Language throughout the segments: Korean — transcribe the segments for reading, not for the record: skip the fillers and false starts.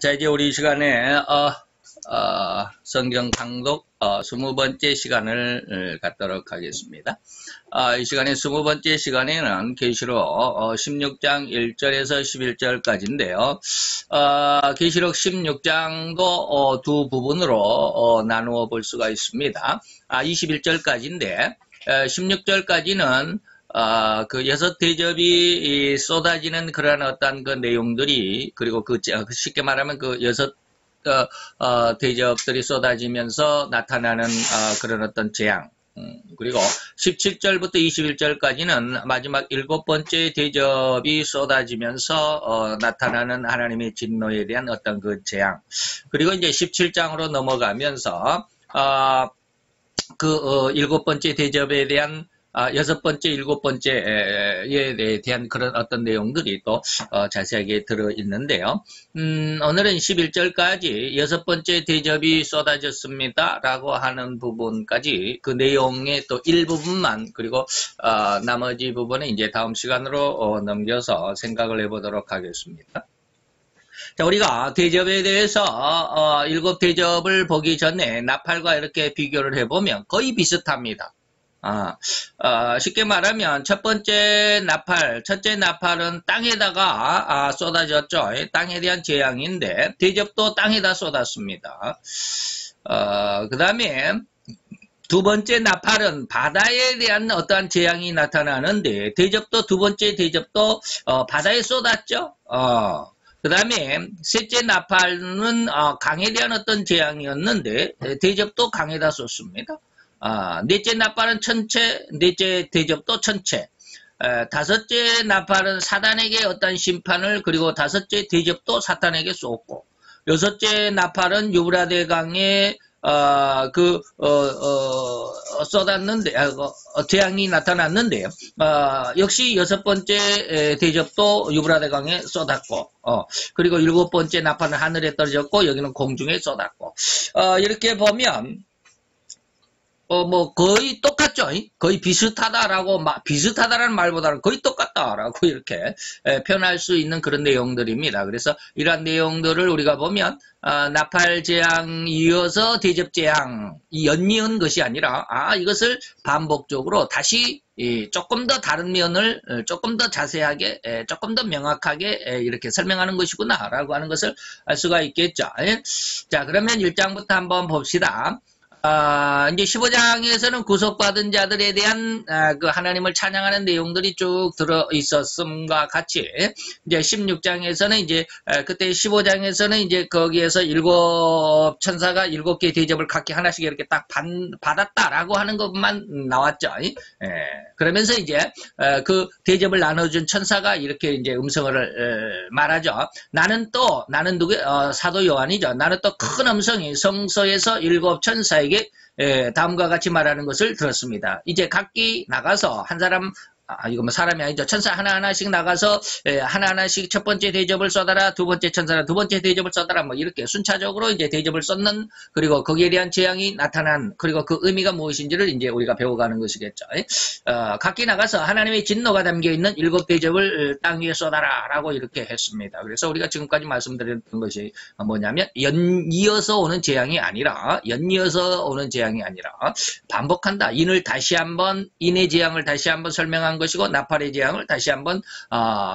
자, 이제 우리 시간에, 성경 강독, 20번째 시간을 갖도록 하겠습니다. 이 시간에 20번째 시간에는 계시록 16장 1절에서 11절까지인데요. 계시록 16장도 두 부분으로 나누어 볼 수가 있습니다. 21절까지인데, 16절까지는 그 여섯 대접이 쏟아지는 그러한 어떤 그 내용들이, 그리고 쉽게 말하면 그 여섯 대접들이 쏟아지면서 나타나는 그런 어떤 재앙. 그리고 17절부터 21절까지는 마지막 7번째 대접이 쏟아지면서 나타나는 하나님의 진노에 대한 어떤 그 재앙. 그리고 이제 17장으로 넘어가면서 그 7번째 대접에 대한 6번째, 7번째에 대한 그런 어떤 내용들이 또 자세하게 들어있는데요. 오늘은 11절까지 6번째 대접이 쏟아졌습니다 라고 하는 부분까지 그 내용의 또 일부분만, 그리고 나머지 부분은 이제 다음 시간으로 넘겨서 생각을 해보도록 하겠습니다. 자, 우리가 대접에 대해서 7대접을 보기 전에 나팔과 이렇게 비교를 해보면 거의 비슷합니다. 쉽게 말하면 첫 번째 나팔, 첫째 나팔은 땅에다가 쏟아졌죠. 땅에 대한 재앙인데 대접도 땅에다 쏟았습니다. 그 다음에 두 번째 나팔은 바다에 대한 어떠한 재앙이 나타나는데 대접도 두 번째 대접도 바다에 쏟았죠. 그 다음에 셋째 나팔은 강에 대한 어떤 재앙이었는데 대접도 강에다 쏟습니다. 넷째 나팔은 천체, 넷째 대접도 천체. 다섯째 나팔은 사단에게 어떤 심판을, 그리고 다섯째 대접도 사탄에게 쏟고, 여섯째 나팔은 유브라데 강에 쏟았는데, 재앙이 나타났는데요. 역시 6번째 대접도 유브라데 강에 쏟았고, 그리고 7번째 나팔은 하늘에 떨어졌고, 여기는 공중에 쏟았고, 이렇게 보면, 거의 똑같죠? 거의 비슷하다라고, 비슷하다라는 말보다는 거의 똑같다라고 이렇게 표현할 수 있는 그런 내용들입니다. 그래서 이러한 내용들을 우리가 보면, 나팔 재앙 이어서 대접 재앙, 연이은 것이 아니라, 이것을 반복적으로 다시 조금 더 다른 면을 조금 더 자세하게, 조금 더 명확하게 이렇게 설명하는 것이구나, 라고 하는 것을 알 수가 있겠죠. 자, 그러면 1장부터 한번 봅시다. 이제 15장에서는 구속받은 자들에 대한 그 하나님을 찬양하는 내용들이 쭉 들어 있었음과 같이, 이제 16장에서는 이제 그때 15장에서는 이제 거기에서 7 천사가 7개 대접을 각기 하나씩 이렇게 딱 받았다라고 하는 것만 나왔죠. 그러면서 이제 그 대접을 나눠준 천사가 이렇게 이제 음성을 말하죠. 나는 누구? 사도 요한이죠. 나는 또 큰 음성이 성소에서 7 천사에게 다음과 같이 말하는 것을 들었습니다. 이제 각기 나가서 한 사람, 이거 뭐 사람이 아니죠. 천사 하나하나씩 나가서 하나하나씩 첫 번째 대접을 쏟아라, 두 번째 천사라 두 번째 대접을 쏟아라, 뭐 이렇게 순차적으로 이제 대접을 쏟는, 그리고 거기에 대한 재앙이 나타난, 그리고 그 의미가 무엇인지를 이제 우리가 배워가는 것이겠죠. 각기 나가서 하나님의 진노가 담겨있는 7대접을 땅 위에 쏟아라 라고 이렇게 했습니다. 그래서 우리가 지금까지 말씀드렸던 것이 뭐냐면 연이어서 오는 재앙이 아니라 반복한다. 인의 재앙을 다시 한번 설명한 것이고, 나팔의 재앙을 다시 한번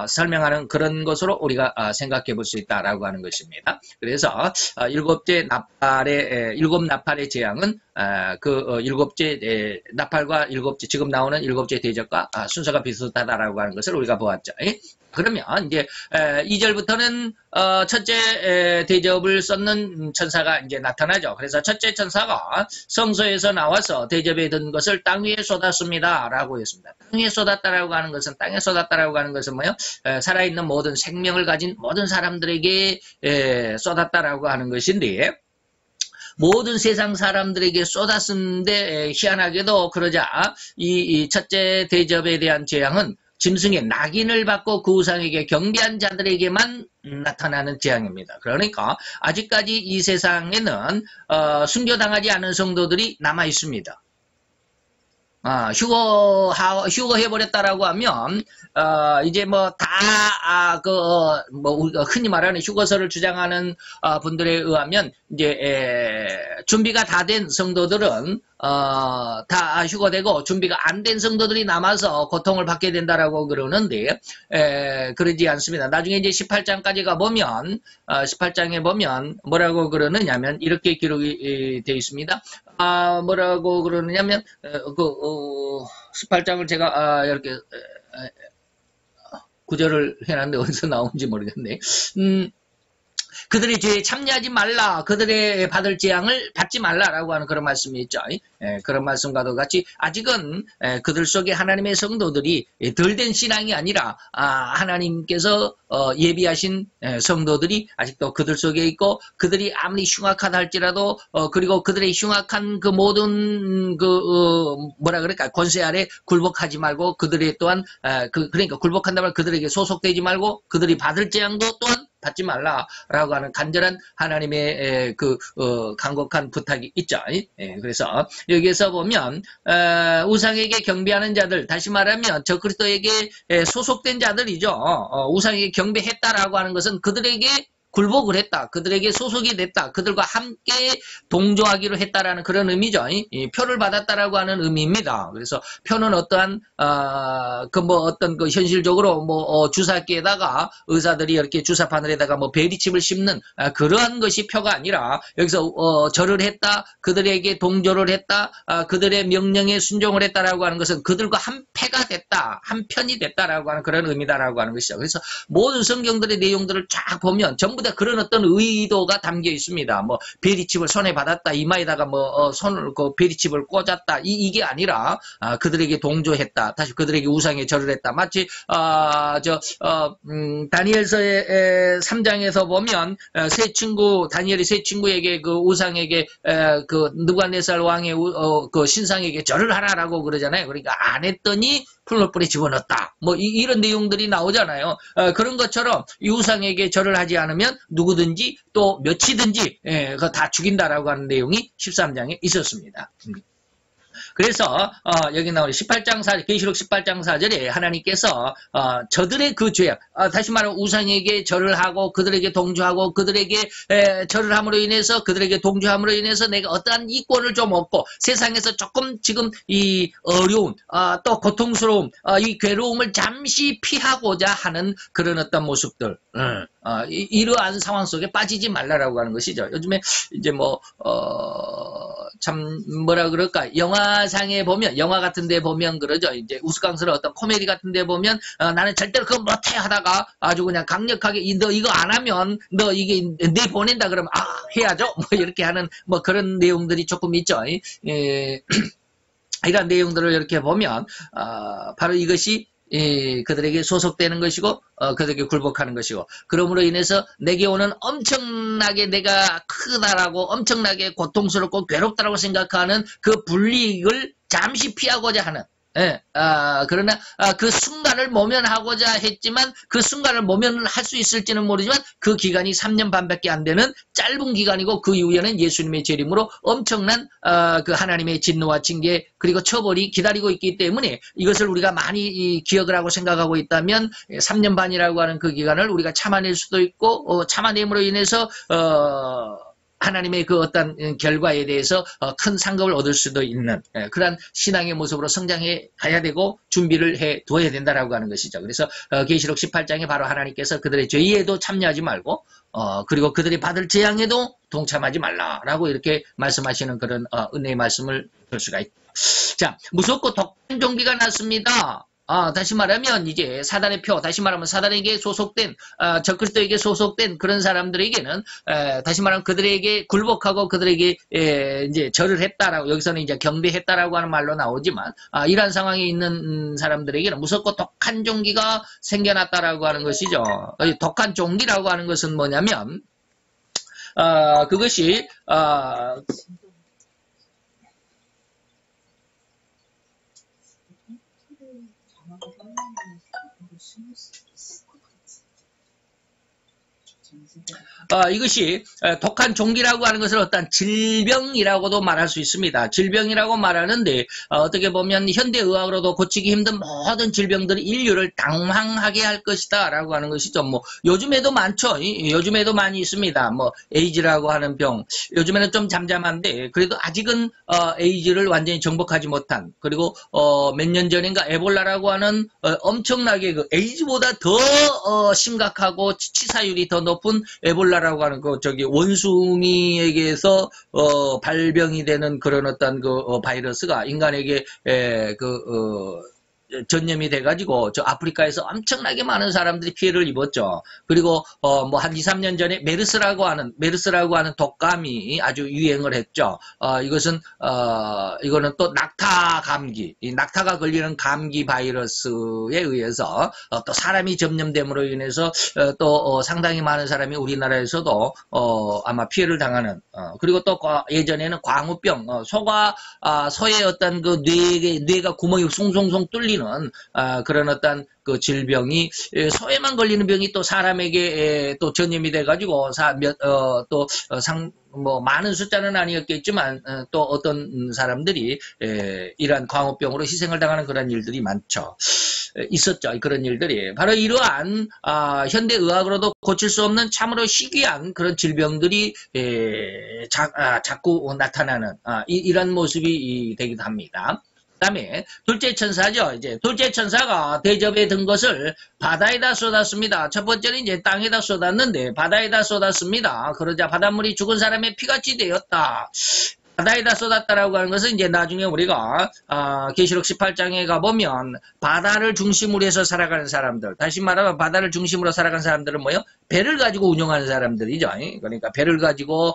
설명하는 그런 것으로 우리가 생각해 볼 수 있다라고 하는 것입니다. 그래서 7 나팔의 재앙은 그 7째 나팔과 지금 나오는 7째 대접과 순서가 비슷하다라고 하는 것을 우리가 보았죠. 그러면 이제 2절부터는 첫째 대접을 쏟는 천사가 이제 나타나죠. 그래서 첫째 천사가 성소에서 나와서 대접에 든 것을 땅 위에 쏟았습니다라고 했습니다. 땅 위에 쏟았다라고 하는 것은 뭐요? 살아있는 모든 생명을 가진 모든 사람들에게 쏟았다라고 하는 것인데, 모든 세상 사람들에게 쏟았는데 희한하게도 그러자 이 첫째 대접에 대한 재앙은 짐승의 낙인을 받고 그 우상에게 경배한 자들에게만 나타나는 재앙입니다. 그러니까 아직까지 이 세상에는 순교당하지 않은 성도들이 남아 있습니다. 휴거 해버렸다라고 하면, 이제 뭐, 우리가 흔히 말하는 휴거서를 주장하는, 분들에 의하면, 이제, 준비가 다 된 성도들은, 다 휴거되고, 준비가 안 된 성도들이 남아서 고통을 받게 된다라고 그러는데, 그러지 않습니다. 나중에 이제 18장까지 가보면, 18장에 보면, 뭐라고 그러느냐면, 이렇게 기록이 되어 있습니다. 뭐라고 그러느냐면, 18장을 제가, 이렇게, 구절을 해놨는데 어디서 나온지 모르겠네. 그들의 죄에 참여하지 말라. 그들의 받을 재앙을 받지 말라라고 하는 그런 말씀이 있죠. 그런 말씀과도 같이 아직은 그들 속에 하나님의 성도들이 덜 된 신앙이 아니라 하나님께서 예비하신 성도들이 아직도 그들 속에 있고 그들이 아무리 흉악하다 할지라도 그리고 그들의 흉악한 그 모든 뭐라 그럴까 권세 아래 굴복하지 말고 그들의 또한 그러니까 굴복한다면 그들에게 소속되지 말고 그들이 받을 재앙도 또한 받지 말라라고 하는 간절한 하나님의 간곡한 부탁이 있죠. 그래서 여기에서 보면 우상에게 경배하는 자들, 다시 말하면 저 그리스도에게 소속된 자들이죠. 우상에게 경배했다라고 하는 것은 그들에게 굴복을 했다. 그들에게 소속이 됐다. 그들과 함께 동조하기로 했다라는 그런 의미죠. 표를 받았다라고 하는 의미입니다. 그래서 표는 어떠한 어떤 현실적으로 주사기에다가 의사들이 이렇게 주사바늘에다가 베리칩을 씹는 그러한 것이 표가 아니라 여기서 절을 했다. 그들에게 동조를 했다. 그들의 명령에 순종을 했다라고 하는 것은 그들과 한 패가 됐다. 한 편이 됐다라고 하는 그런 의미다라고 하는 것이죠. 그래서 모든 성경들의 내용들을 쫙 보면 전부 다 그런 어떤 의도가 담겨 있습니다. 베리칩을 손에 받았다. 이마에다가 손을 베리칩을 꽂았다. 이게 아니라 그들에게 동조했다. 다시 그들에게 우상에 절을 했다. 마치 다니엘서의 3장에서 보면 다니엘이 세 친구에게 그 우상에게 느부갓네살 왕의 그 신상에게 절을 하라라고 그러잖아요. 그러니까 안 했더니 풀무불에 집어넣었다. 이런 내용들이 나오잖아요. 그런 것처럼 이 우상에게 절을 하지 않으면 누구든지 또 몇이든지 그거 다 죽인다라고 하는 내용이 13장에 있었습니다. 그래서 여기 나오는 18장 4절, 계시록 18장 4절에 하나님께서 저들의 그 죄악, 다시 말하면 우상에게 절을 하고 그들에게 동조하고 그들에게 절을 함으로 인해서 그들에게 동조함으로 인해서 내가 어떠한 이권을 좀 얻고 세상에서 조금 지금 이 어려움, 또 고통스러움, 이 괴로움을 잠시 피하고자 하는 그런 어떤 모습들, 이러한 상황 속에 빠지지 말라라고 하는 것이죠. 요즘에 이제 참 뭐라 그럴까, 영화상에 보면, 영화 같은 데 보면 그러죠. 이제 우스꽝스러운 어떤 코미디 같은 데 보면 나는 절대로 그거 못해 하다가 아주 그냥 강력하게 너 이거 안 하면 너 이게 내 보낸다 그러면 해야죠. 이렇게 하는 그런 내용들이 조금 있죠. 이런 내용들을 이렇게 보면 바로 이것이 그들에게 소속되는 것이고 그들에게 굴복하는 것이고 그러므로 인해서 내게 오는 엄청나게 내가 크다라고 엄청나게 고통스럽고 괴롭다라고 생각하는 그 불이익을 잠시 피하고자 하는 그러나 그 순간을 모면하고자 했지만 그 순간을 모면을 할 수 있을지는 모르지만 그 기간이 3년 반밖에 안 되는 짧은 기간이고 그 이후에는 예수님의 재림으로 엄청난 그 하나님의 진노와 징계 그리고 처벌이 기다리고 있기 때문에 이것을 우리가 많이 기억을 하고 생각하고 있다면 3년 반이라고 하는 그 기간을 우리가 참아낼 수도 있고 참아냄으로 인해서 하나님의 그 어떤 결과에 대해서 큰 상급을 얻을 수도 있는 그러한 신앙의 모습으로 성장해 가야 되고 준비를 해 두어야 된다라고 하는 것이죠. 그래서 계시록 18장에 바로 하나님께서 그들의 죄에도 참여하지 말고 그리고 그들이 받을 재앙에도 동참하지 말라라고 이렇게 말씀하시는 그런 은혜의 말씀을 볼 수가 있다. 자, 무섭고 독한 종기가 났습니다. 다시 말하면 이제 사단의 표, 다시 말하면 사단에게 소속된 적그리스도에게 소속된 그런 사람들에게는 다시 말하면 그들에게 굴복하고 그들에게 이제 절을 했다라고 여기서는 이제 경배했다라고 하는 말로 나오지만 이러한 상황에 있는 사람들에게는 무섭고 독한 종기가 생겨났다라고 하는 것이죠. 독한 종기라고 하는 것은 뭐냐면 그것이 이것이 독한 종기라고 하는 것을 어떤 질병이라고도 말할 수 있습니다. 질병이라고 말하는데 어떻게 보면 현대의학으로도 고치기 힘든 모든 질병들이 인류를 당황하게 할 것이다 라고 하는 것이죠. 뭐 요즘에도 많죠. 요즘에도 많이 있습니다. 뭐 에이즈라고 하는 병, 요즘에는 좀 잠잠한데 그래도 아직은 에이즈를 완전히 정복하지 못한, 그리고 몇 년 전인가 에볼라라고 하는 엄청나게 그 에이즈보다 더 심각하고 치사율이 더 높은 에볼라라고 하는 그 저기 원숭이에게서 발병이 되는 그런 어떤 그 바이러스가 인간에게 전염이 돼가지고 저 아프리카에서 엄청나게 많은 사람들이 피해를 입었죠. 그리고 뭐 한 2, 3년 전에 메르스라고 하는 독감이 아주 유행을 했죠. 이거는 또 낙타 감기, 이 낙타가 걸리는 감기 바이러스에 의해서 또 사람이 전염됨으로 인해서 또 상당히 많은 사람이 우리나라에서도 아마 피해를 당하는, 그리고 또 예전에는 광우병, 소의 어떤 그 뇌가 구멍이 송송송 뚫리는 그런 어떤 그 질병이, 소에만 걸리는 병이 또 사람에게 또 전염이 돼가지고 뭐 많은 숫자는 아니었겠지만 또 어떤 사람들이 이러한 광우병으로 희생을 당하는 그런 일들이 많죠. 있었죠. 그런 일들이 바로 이러한 현대의학으로도 고칠 수 없는 참으로 희귀한 그런 질병들이 자꾸 나타나는 이런 모습이 되기도 합니다. 그다음에 둘째 천사죠. 이제 둘째 천사가 대접에 든 것을 바다에다 쏟았습니다. 첫 번째는 이제 땅에다 쏟았는데 바다에다 쏟았습니다. 그러자 바닷물이 죽은 사람의 피같이 되었다. 바다에다 쏟았다라고 하는 것은 이제 나중에 우리가 계시록 18장에 가보면 바다를 중심으로 해서 살아가는 사람들, 다시 말하면 바다를 중심으로 살아가는 사람들은 뭐예요? 배를 가지고 운영하는 사람들이죠. 그러니까 배를 가지고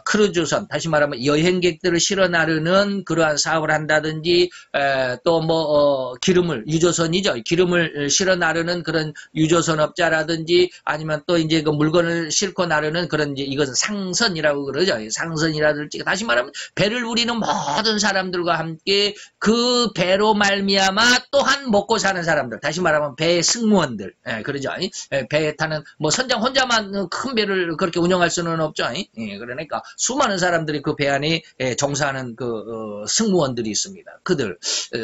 크루즈선, 다시 말하면 여행객들을 실어 나르는 그러한 사업을 한다든지, 또 뭐 유조선이죠. 기름을 실어 나르는 그런 유조선업자라든지, 아니면 또 이제 그 물건을 싣고 나르는 그런, 이제 이것은 상선이라고 그러죠. 상선이라든지, 다시 말하면 배를 우리는 모든 사람들과 함께 그 배로 말미암아 또한 먹고 사는 사람들, 다시 말하면 배 승무원들, 그러죠. 배에 타는, 뭐 선장 혼자만 큰 배를 그렇게 운영할 수는 없죠. 그러니까 수많은 사람들이 그 배 안에 종사하는 그 승무원들이 있습니다. 그들.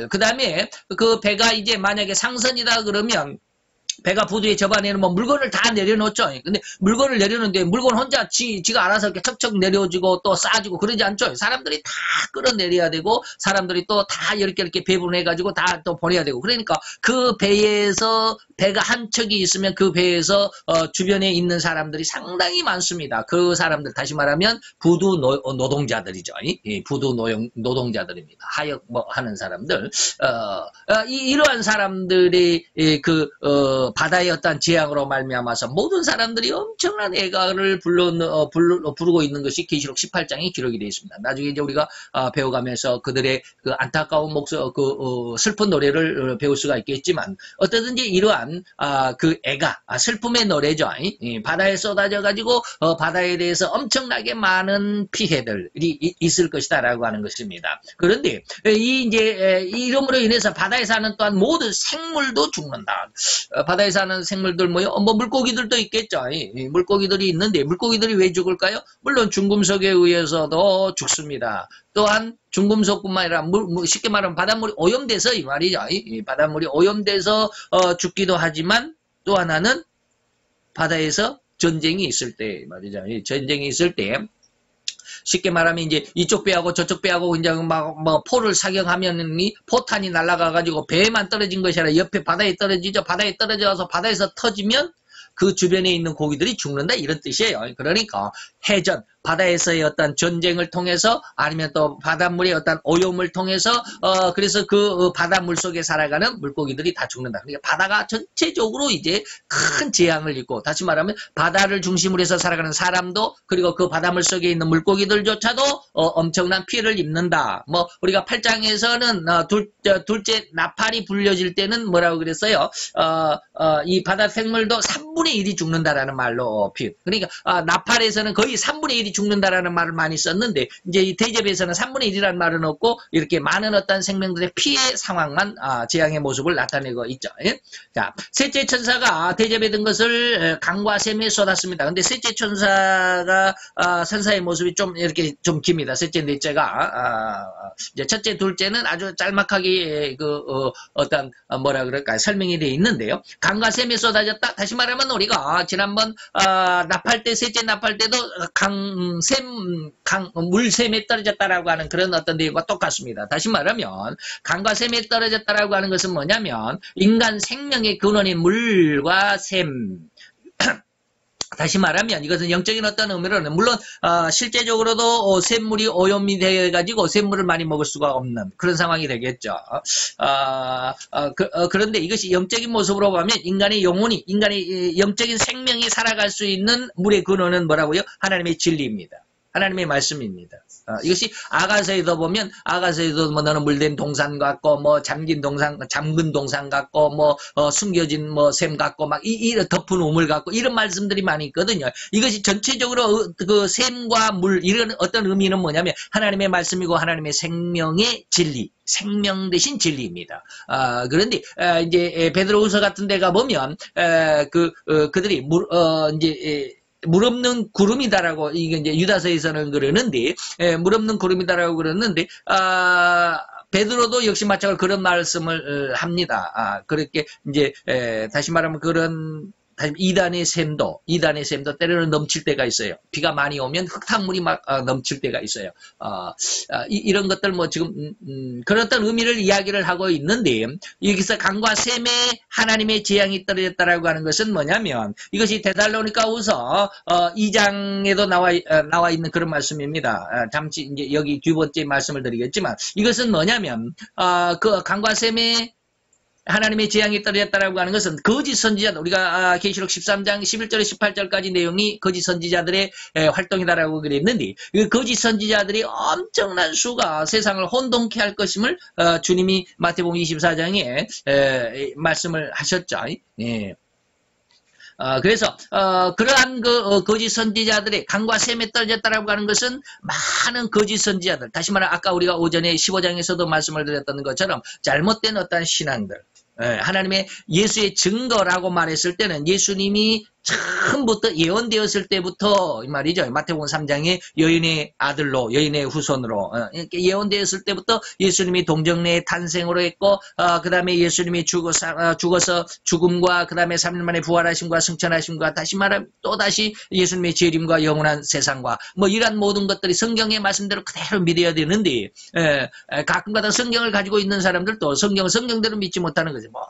그 다음에 그 배가 이제 만약에 상선이다 그러면 배가 부두에 접안에는 뭐 물건을 다 내려놓죠. 근데 물건을 내려놓는데 물건 혼자 지가 알아서 이렇게 척척 내려주고 또 싸주고 그러지 않죠. 사람들이 다 끌어내려야 되고, 사람들이 또 다 이렇게 배분해가지고 다 또 보내야 되고, 그러니까 그 배에서, 배가 한 척이 있으면 그 배에서 주변에 있는 사람들이 상당히 많습니다. 그 사람들, 다시 말하면 부두 노동자들이죠. 부두 노동자들입니다. 하역 뭐 하는 사람들. 이러한 사람들이 바다의 어떤 재앙으로 말미암아서 모든 사람들이 엄청난 애가를 부르고 있는 것이 계시록 18장에 기록이 되어 있습니다. 나중에 이제 우리가 배워가면서 그들의 그 안타까운 슬픈 노래를 배울 수가 있겠지만, 어떠든지 이러한 그 애가, 슬픔의 노래죠. 바다에 쏟아져 가지고 바다에 대해서 엄청나게 많은 피해들이 있을 것이다라고 하는 것입니다. 그런데 이름으로 인해서 바다에 사는 또한 모든 생물도 죽는다. 바다에 사는 생물들 뭐요? 뭐 물고기들도 있겠죠. 물고기들이 있는데 물고기들이 왜 죽을까요? 물론 중금속에 의해서도 죽습니다. 또한 중금속뿐만 아니라 쉽게 말하면 바닷물이 오염돼서 이 말이죠. 바닷물이 오염돼서 죽기도 하지만, 또 하나는 바다에서 전쟁이 있을 때 말이죠. 전쟁이 있을 때 쉽게 말하면 이제 이쪽 배하고 저쪽 배하고 이제 뭐 포를 사격하면 포탄이 날아가가지고 배에만 떨어진 것이 아니라 옆에 바다에 떨어지죠. 바다에 떨어져서 바다에서 터지면 그 주변에 있는 고기들이 죽는다, 이런 뜻이에요. 그러니까 해전, 바다에서의 어떤 전쟁을 통해서, 아니면 또 바닷물의 어떤 오염을 통해서 그래서 그 바닷물 속에 살아가는 물고기들이 다 죽는다. 그러니까 바다가 전체적으로 이제 큰 재앙을 입고, 다시 말하면 바다를 중심으로 해서 살아가는 사람도, 그리고 그 바닷물 속에 있는 물고기들조차도 엄청난 피해를 입는다. 뭐 우리가 8장에서는 둘째 나팔이 불려질 때는 뭐라고 그랬어요? 이 바다 생물도 3분의 1이 죽는다라는 말로 표현. 그러니까 나팔에서는 거의 3분의 1이 죽는다라는 말을 많이 썼는데 이제 이 대접에서는 3분의 1이라는 말은 없고 이렇게 많은 어떤 생명들의 피해 상황만 재앙의 모습을 나타내고 있죠. 예? 자, 셋째 천사가 대접에 든 것을 강과 샘에 쏟았습니다. 근데 셋째 천사가 천사의 모습이 좀 이렇게 좀 깁니다. 셋째, 넷째가 이제 첫째, 둘째는 아주 짤막하게 어떤 뭐라 그럴까요? 설명이 되어 있는데요. 강과 샘에 쏟아졌다. 다시 말하면 우리가 지난번 나팔 때 셋째 나팔 때도 물샘에 떨어졌다라고 하는 그런 어떤 내용과 똑같습니다. 다시 말하면 강과 샘에 떨어졌다라고 하는 것은 뭐냐면 인간 생명의 근원인 물과 샘. 다시 말하면 이것은 영적인 어떤 의미로는 물론 실제적으로도 샘물이 오염이 돼가지고 샘물을 많이 먹을 수가 없는 그런 상황이 되겠죠. 그런데 이것이 영적인 모습으로 보면 인간의 영혼이 인간의 영적인 생명이 살아갈 수 있는 물의 근원은 뭐라고요? 하나님의 진리입니다. 하나님의 말씀입니다. 이것이 아가서에도 보면 아가서에도 뭐 너는 물된 동산 같고 뭐 잠긴 동산 잠근 동산 같고 뭐 숨겨진 뭐 샘 같고 막 이런 덮은 우물 같고 이런 말씀들이 많이 있거든요. 이것이 전체적으로 그 샘과 물 이런 어떤 의미는 뭐냐면 하나님의 말씀이고 하나님의 생명의 진리. 생명 대신 진리입니다. 그런데 이제 베드로후서 같은 데가 보면 그들이 물 없는 구름이다라고 이게 이제 유다서에서는 그러는데 물 없는 구름이다라고 그러는데 베드로도 역시 마찬가지로 그런 말씀을 합니다. 그렇게 이제 다시 말하면 그런 이단의 샘도 때로는 넘칠 때가 있어요. 비가 많이 오면 흙탕물이 막 넘칠 때가 있어요. 이런 것들 뭐 지금 그런 어떤 의미를 이야기를 하고 있는데 여기서 강과 샘에 하나님의 재앙이 떨어졌다라고 하는 것은 뭐냐면 이것이 데살로니가후서 2장에도 나와 있는 그런 말씀입니다. 잠시 이제 여기 두 번째 말씀을 드리겠지만 이것은 뭐냐면 그 강과 샘에 하나님의 재앙이 떨어졌다라고 하는 것은 거짓 선지자들 우리가 계시록 13장 11절에 18절까지 내용이 거짓 선지자들의 활동이다라고 그랬는데 그 거짓 선지자들이 엄청난 수가 세상을 혼돈케 할 것임을 주님이 마태복음 24장에 말씀을 하셨죠. 예. 그래서 그러한 거짓 선지자들의 강과 샘에 떨어졌다라고 하는 것은 많은 거짓 선지자들 다시 말하면 아까 우리가 오전에 15장에서도 말씀을 드렸던 것처럼 잘못된 어떤 신앙들 하나님의 예수의 증거라고 말했을 때는 예수님이 처음부터 예언되었을 때부터 이 말이죠. 마태복음 3장에 여인의 아들로 여인의 후손으로 이렇게 예언되었을 때부터 예수님이 동정내의 탄생으로 했고 그 다음에 예수님이 죽어서 죽음과 그 다음에 3일 만에 부활하심과 승천하심과 다시 말하면 또다시 예수님의 재림과 영원한 세상과 뭐 이러한 모든 것들이 성경의 말씀대로 그대로 믿어야 되는데 가끔가다 성경을 가지고 있는 사람들도 성경을 성경대로 믿지 못하는 거죠. 뭐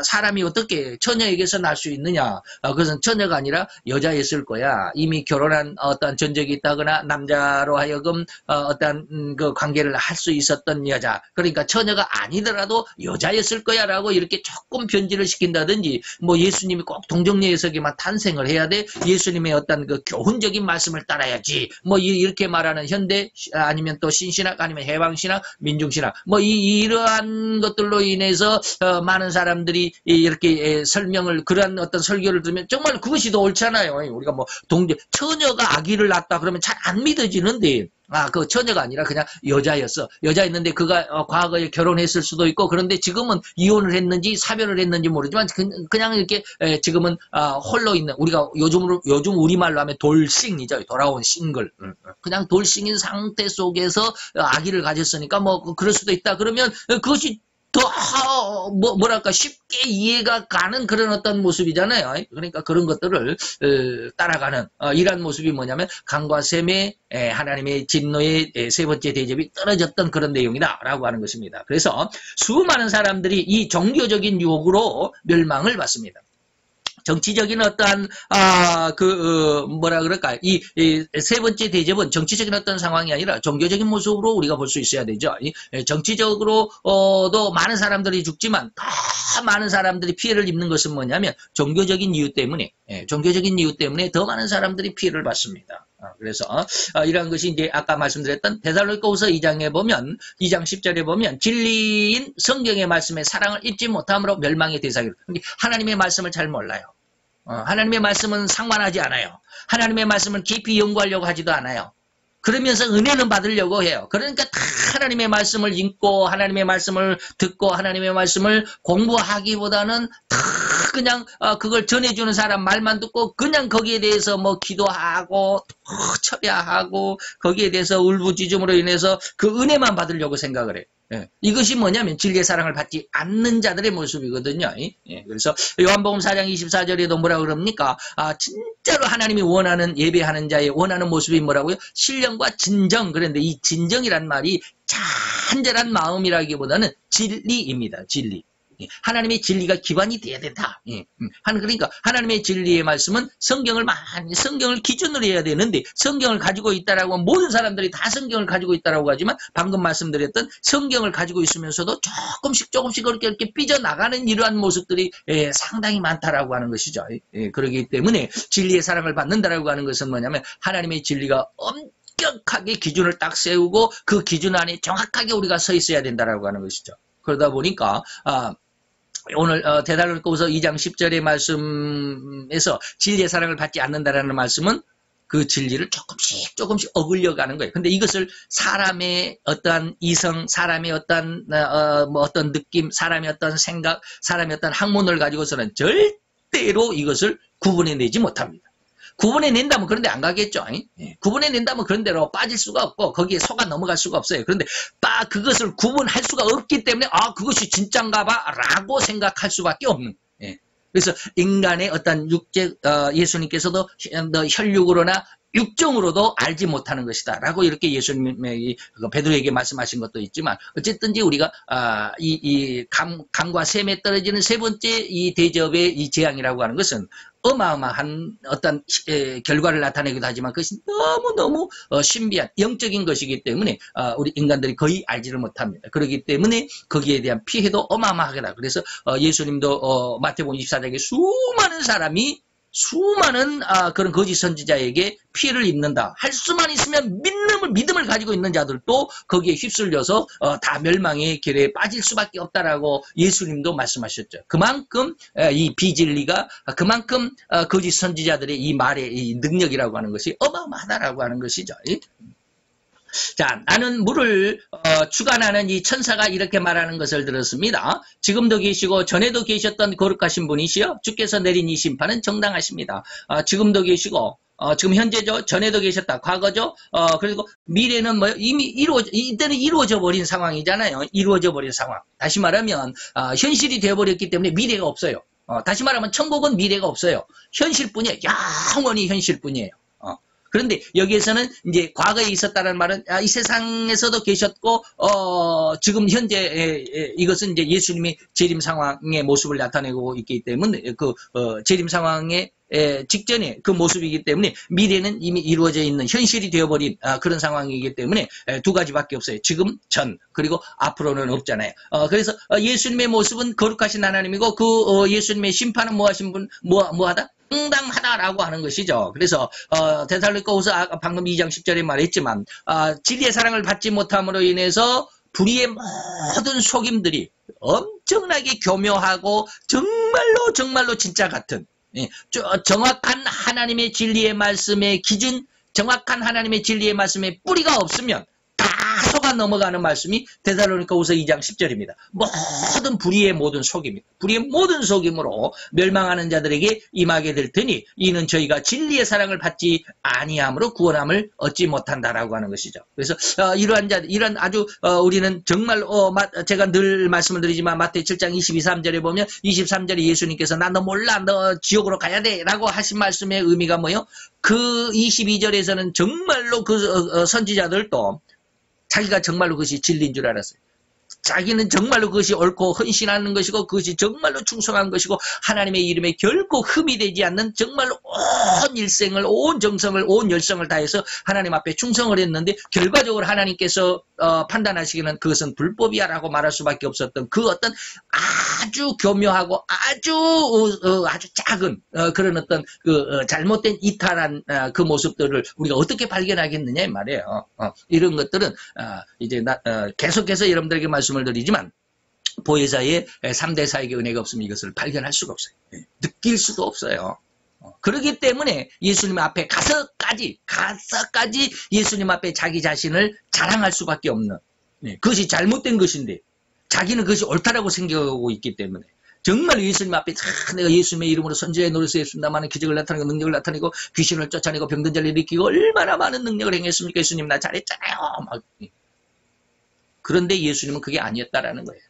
사람이 어떻게 처녀에게서 날 수 있느냐? 그것은 처녀가 아니라 여자였을 거야. 이미 결혼한 어떤 전적이 있다거나 남자로 하여금 어떤 그 관계를 할 수 있었던 여자. 그러니까 처녀가 아니더라도 여자였을 거야라고 이렇게 조금 변질을 시킨다든지 뭐 예수님이 꼭 동정녀에서만 탄생을 해야 돼. 예수님의 어떤 그 교훈적인 말씀을 따라야지. 뭐 이렇게 말하는 현대 아니면 또 신신학 아니면 해방신학, 민중신학 뭐 이러한 것들로 인해서 많은 사람들이 이렇게 설명을 그러한 어떤 설교를 들으면 정말 그것이 더 옳잖아요. 우리가 뭐 처녀가 아기를 낳았다 그러면 잘 안 믿어지는데 그 처녀가 아니라 그냥 여자였는데 그가 과거에 결혼했을 수도 있고 그런데 지금은 이혼을 했는지 사별을 했는지 모르지만 그냥 이렇게 지금은 홀로 있는 우리가 요즘 우리말로 하면 돌싱이죠. 돌아온 싱글. 그냥 돌싱인 상태 속에서 아기를 가졌으니까 뭐 그럴 수도 있다. 그러면 그것이 더 뭐랄까 쉽게 이해가 가는 그런 어떤 모습이잖아요. 그러니까 그런 것들을 따라가는 이러한 모습이 뭐냐면 강과 샘에 하나님의 진노의 세 번째 대접이 떨어졌던 그런 내용이다라고 하는 것입니다. 그래서 수많은 사람들이 이 종교적인 유혹으로 멸망을 받습니다. 정치적인 어떠한 뭐라 그럴까 이 세 번째 대접은 정치적인 어떤 상황이 아니라 종교적인 모습으로 우리가 볼 수 있어야 되죠. 정치적으로도 많은 사람들이 죽지만 더 많은 사람들이 피해를 입는 것은 뭐냐면 종교적인 이유 때문에 더 많은 사람들이 피해를 받습니다. 그래서 이러한 것이 이제 아까 말씀드렸던 데살로니가후서 2장에 보면 2장 10절에 보면 진리인 성경의 말씀에 사랑을 입지 못함으로 멸망의 대상이로 하나님의 말씀을 잘 몰라요. 하나님의 말씀은 상관하지 않아요. 하나님의 말씀을 깊이 연구하려고 하지도 않아요. 그러면서 은혜는 받으려고 해요. 그러니까 다 하나님의 말씀을 읽고 하나님의 말씀을 듣고 하나님의 말씀을 공부하기보다는 다 그냥 그걸 전해주는 사람 말만 듣고 그냥 거기에 대해서 뭐 기도하고 철야하고 거기에 대해서 울부짖음으로 인해서 그 은혜만 받으려고 생각을 해요. 예. 이것이 뭐냐면 진리의 사랑을 받지 않는 자들의 모습이거든요. 예. 그래서 요한복음 4장 24절에도 뭐라 그럽니까? 진짜로 하나님이 원하는 예배하는 자의 원하는 모습이 뭐라고요? 신령과 진정. 그런데 이 진정이란 말이 간절한 마음이라기보다는 진리입니다. 진리. 하나님의 진리가 기반이 돼야 된다. 그러니까 하나님의 진리의 말씀은 성경을 기준으로 해야 되는데 성경을 가지고 있다라고 모든 사람들이 다 성경을 가지고 있다라고 하지만 방금 말씀드렸던 성경을 가지고 있으면서도 조금씩 그렇게 삐져나가는 이러한 모습들이 상당히 많다라고 하는 것이죠. 그렇기 때문에 진리의 사랑을 받는다라고 하는 것은 뭐냐면 하나님의 진리가 엄격하게 기준을 딱 세우고 그 기준 안에 정확하게 우리가 서 있어야 된다라고 하는 것이죠. 그러다 보니까 오늘 데살로니가후서 2장 10절의 말씀에서 진리의 사랑을 받지 않는다라는 말씀은 그 진리를 조금씩 어글려가는 거예요. 근데 이것을 사람의 어떠한 이성, 사람의 어떤 어떤 느낌, 사람의 어떤 생각, 사람의 어떤 학문을 가지고서는 절대로 이것을 구분해내지 못합니다. 구분해낸다면 그런 데 안 가겠죠. 구분해낸다면 그런 데로 빠질 수가 없고 거기에 속아 넘어갈 수가 없어요. 그런데 그것을 구분할 수가 없기 때문에 그것이 진짠가 봐 라고 생각할 수밖에 없는. 그래서 인간의 어떤 육체 예수님께서도 혈육으로나 육정으로도 알지 못하는 것이다 라고 이렇게 예수님이 베드로에게 말씀하신 것도 있지만 어쨌든지 우리가 이 감과 셈에 떨어지는 세 번째 이 대접의 이 재앙이라고 하는 것은 어마어마한 어떤 결과를 나타내기도 하지만 그것이 너무너무 신비한 영적인 것이기 때문에 우리 인간들이 거의 알지를 못합니다. 그렇기 때문에 거기에 대한 피해도 어마어마하게다. 그래서 예수님도 마태복음 24장에 수많은 그런 거짓 선지자에게 피해를 입는다. 할 수만 있으면 믿음을 가지고 있는 자들도 거기에 휩쓸려서 다 멸망의 길에 빠질 수밖에 없다라고 예수님도 말씀하셨죠. 그만큼 이 비진리가 그만큼 거짓 선지자들의 이 말의 이 능력이라고 하는 것이 어마어마하다라고 하는 것이죠. 자, 나는 물을 주관하는 이 천사가 이렇게 말하는 것을 들었습니다. 지금도 계시고 전에도 계셨던 거룩하신 분이시여 주께서 내린 이 심판은 정당하십니다. 지금도 계시고 지금 현재죠. 전에도 계셨다. 과거죠. 그리고 미래는 뭐 이미 이때는 이루어져 버린 상황이잖아요. 이루어져 버린 상황. 다시 말하면 현실이 되어버렸기 때문에 미래가 없어요. 다시 말하면 천국은 미래가 없어요. 현실뿐이에요. 영원히 현실뿐이에요. 그런데 여기에서는 이제 과거에 있었다는 말은 이 세상에서도 계셨고 지금 현재 이것은 이제 예수님이 재림 상황의 모습을 나타내고 있기 때문에 그 재림 상황의 직전에 그 모습이기 때문에 미래는 이미 이루어져 있는 현실이 되어버린 그런 상황이기 때문에 두 가지밖에 없어요. 지금, 전, 그리고 앞으로는 없잖아요. 그래서 예수님의 모습은 거룩하신 하나님이고 그 예수님의 심판은 뭐하다? 정당하다라고 하는 것이죠. 그래서 데살로니가후서 방금 2장 10절에 말했지만 진리의 사랑을 받지 못함으로 인해서 불의의 모든 속임들이 엄청나게 교묘하고 정말로 진짜 같은 정확한 하나님의 진리의 말씀의 기준, 정확한 하나님의 진리의 말씀의 뿌리가 없으면 다 속아 넘어가는 말씀이 데살로니가후서 2장 10절입니다. 모든 불의의 모든 속임입니다. 불의의 모든 속임으로 멸망하는 자들에게 임하게 될 테니 이는 저희가 진리의 사랑을 받지 아니함으로 구원함을 얻지 못한다라고 하는 것이죠. 그래서 이러한 자들, 이런 아주 우리는 정말 제가 늘 말씀을 드리지만 마태 7장 22~23절에 보면 23절에 예수님께서 나 너 몰라 너 지옥으로 가야 돼 라고 하신 말씀의 의미가 뭐예요? 그 22절에서는 정말로 그 선지자들도 자기가 정말로 그것이 진리인 줄 알았어요. 자기는 정말로 그것이 옳고 헌신하는 것이고 그것이 정말로 충성한 것이고 하나님의 이름에 결코 흠이 되지 않는 정말로 온 일생을 온 정성을 온 열성을 다해서 하나님 앞에 충성을 했는데 결과적으로 하나님께서 판단하시기는 그것은 불법이야 라고 말할 수밖에 없었던 그 어떤 아주 교묘하고 아주 작은 그런 어떤 그 잘못된 이탈한 그 모습들을 우리가 어떻게 발견하겠느냐 이 말이에요. 이런 것들은 이제 계속해서 여러분들에게 말씀을 드리지만 보혜사의 3대 사역의 은혜가 없으면 이것을 발견할 수가 없어요. 느낄 수도 없어요. 그렇기 때문에 예수님 앞에 가서까지 예수님 앞에 자기 자신을 자랑할 수밖에 없는, 그것이 잘못된 것인데 자기는 그것이 옳다라고 생각하고 있기 때문에 정말 예수님 앞에 내가 예수님의 이름으로 선지자의 노릇을 했습니다. 많은 기적을 나타내고 능력을 나타내고 귀신을 쫓아내고 병든 자를 일으키고 얼마나 많은 능력을 행했습니까? 예수님 나 잘했잖아요. 막. 그런데 예수님은 그게 아니었다라는 거예요.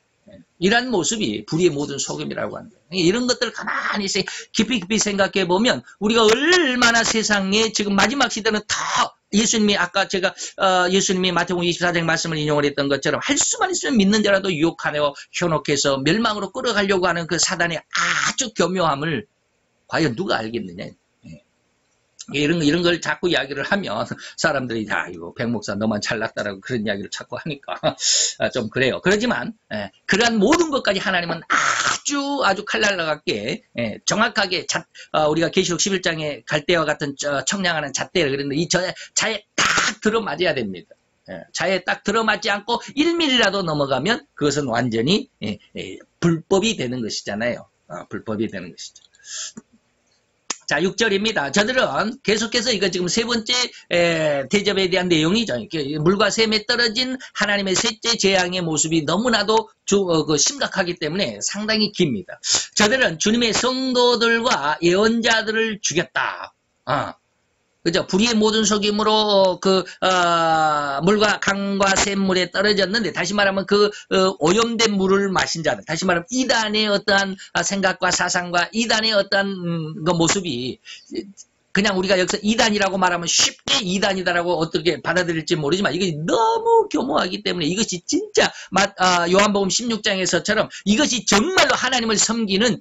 이러한 모습이 불의의 모든 속임이라고 하는 거예요. 이런 것들을 가만히 깊이 생각해 보면 우리가 얼마나 세상에 지금 마지막 시대는 다 예수님이 아까 제가 예수님이 마태복음 24장 말씀을 인용을 했던 것처럼 할 수만 있으면 믿는 자라도 유혹하여 현혹해서 멸망으로 끌어가려고 하는 그 사단의 아주 교묘함을 과연 누가 알겠느냐. 이런 걸 자꾸 이야기를 하면 사람들이 다 이거 백 목사 너만 잘났다라고 그런 이야기를 자꾸 하니까 좀 그래요. 그렇지만 그러한 모든 것까지 하나님은 아주 칼날나갑게 정확하게 우리가 계시록 11장에 갈대와 같은 청량하는 잣대를 그랬는데 이 자에 딱 들어맞아야 됩니다. 자에 딱 들어맞지 않고 1mm라도 넘어가면 그것은 완전히 불법이 되는 것이잖아요. 불법이 되는 것이죠. 자, 6절입니다. 저들은 계속해서 이거 지금 세 번째 대접에 대한 내용이죠. 물과 샘에 떨어진 하나님의 셋째 재앙의 모습이 너무나도 심각하기 때문에 상당히 깁니다. 저들은 주님의 성도들과 예언자들을 죽였다. 그죠? 불의의 모든 속임으로 물과 강과 샘물에 떨어졌는데, 다시 말하면 오염된 물을 마신 자들, 다시 말하면 이단의 어떠한 생각과 사상과 이단의 어떠한 모습이, 그냥 우리가 여기서 이단이라고 말하면 쉽게 이단이다라고 어떻게 받아들일지 모르지만 이것이 너무 교모하기 때문에 이것이 진짜 요한복음 16장에서처럼 이것이 정말로 하나님을 섬기는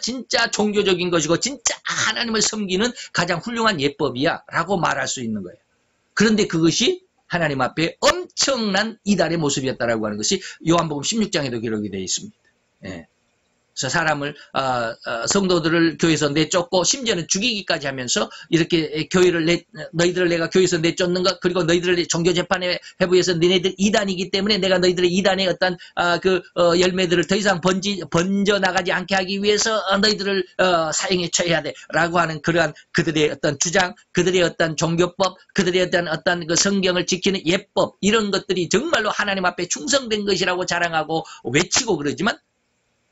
진짜 종교적인 것이고 진짜 하나님을 섬기는 가장 훌륭한 예법이야 라고 말할 수 있는 거예요. 그런데 그것이 하나님 앞에 엄청난 이단의 모습이었다라고 하는 것이 요한복음 16장에도 기록이 되어 있습니다. 그래서 사람을 성도들을 교회에서 내쫓고 심지어는 죽이기까지 하면서 이렇게 너희들을 내가 교회에서 내쫓는 것, 그리고 너희들을 종교재판에 해부해서 너희들 이단이기 때문에 내가 너희들의 이단의 어떤 열매들을 더 이상 번져나가지 않게 하기 위해서 너희들을 사형에 처해야 돼 라고 하는 그러한 그들의 어떤 주장, 그들의 어떤 종교법, 그들의 어떤 그 성경을 지키는 예법, 이런 것들이 정말로 하나님 앞에 충성된 것이라고 자랑하고 외치고 그러지만